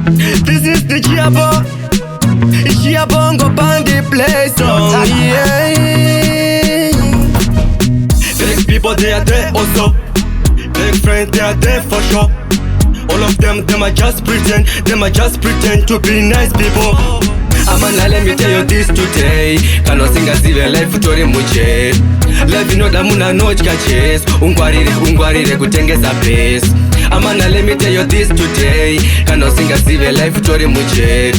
This is the Chiabongo Bandi play song, yeah. Fake people, they are there also. Fake friends, they are there for sure. All of them are just pretend. To be nice people. Amana, let me tell you this today. Kano singa sive life tori muche. Life inoda muna nochka chase. Ungwarire kutengeza base. Amana, let me tell you this today. Kano singa sive life tori muche.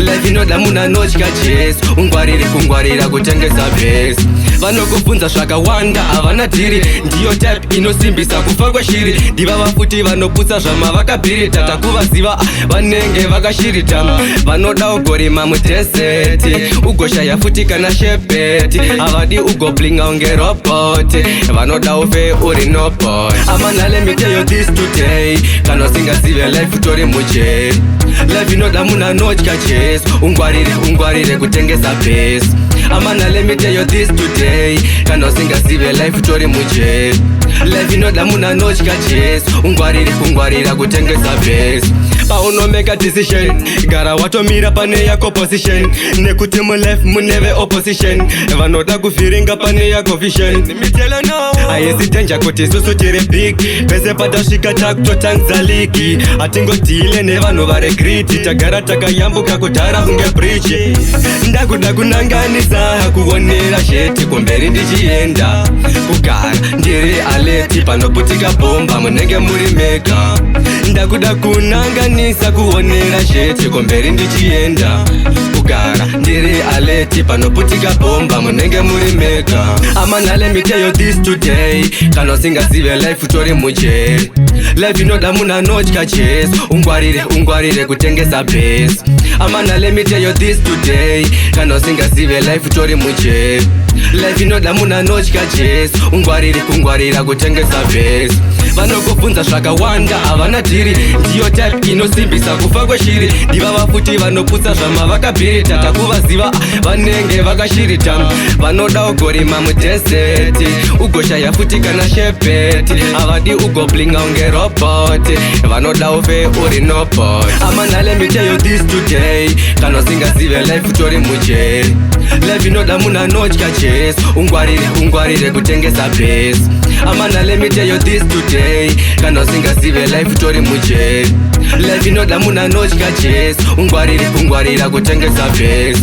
Life inoda muna nochka chase. Ungwarire kutengeza base. Vanokufunza zvakawanda havana tiri. Ndiyo type inosimbisa kufa kweshiri. Ndiva vafuti vanoputsa zvama vakabhirita. Takuvaziva vanenge vakashirita. Vanoda ugorima mudeseti. Ugoshaya futi kana shepeti. Havadi ugoblinga unge roboti. Vanoda ufe uri nobot. Amana, let me tell you this today. Kano singa sive life tori muche. Life inoda muna nochka chase. Ungwarire kutengesa base. Amana, let me tell you this today. Kano singa sive life tori muche. Life inoda muna nochka chase. Ungwarira kutengesa base. Pauno make a decision. Gara watomira pane yako position. Nekuti mu life muneve opposition. Vanoda kufiringa pane yako vision. Nimitela no. Ayesitenja kuti susu tiri big. Pese patashika takto tanzaliki. Atingotile nevano vare griti. Tagara takayambuka kutara hunge bridge. Ndakuda kunanganisa kuonera sheti kumberi ndichienda. Kugara ndiri aleti panoputika bomba munenge muri mega. Ndakuda kunanganisa kuonera sheti kumberi ndichienda. Kugara ndiri aleti panoputika bomba munenge muri mega. Amana, let me tell you this today. Kano singa sive life tori muche. Life inoda muna nochka chase. Ungwarire kutengesa base. Amana, let me tell you this today. Kano singa sive life tori muche. Life inoda muna nochka chase. Ungwarira kutengesa base. Vanokufunza zvakawanda havana tiri. Ndiyo type inosimbisa kufa kweshiri. Ndiva vafuti vanoputsa zvama vakabhirita. Takuvaziva vanenge vakashirita. Vanoda ugorima mudeseti. Ugoshaya futi kana shepeti. Havadi ugoblinga unge roboti. Vanoda ufe uri nobot. Amana, let me tell you this today. Kano singa sive life tori muche. Life inoda muna nochka chase. Ungwarire kutengesa base. Amana, let me tell you this today. Kano singa sive life tori muche. Life inoda muna nochka chase. Ungwarira kutengesa base.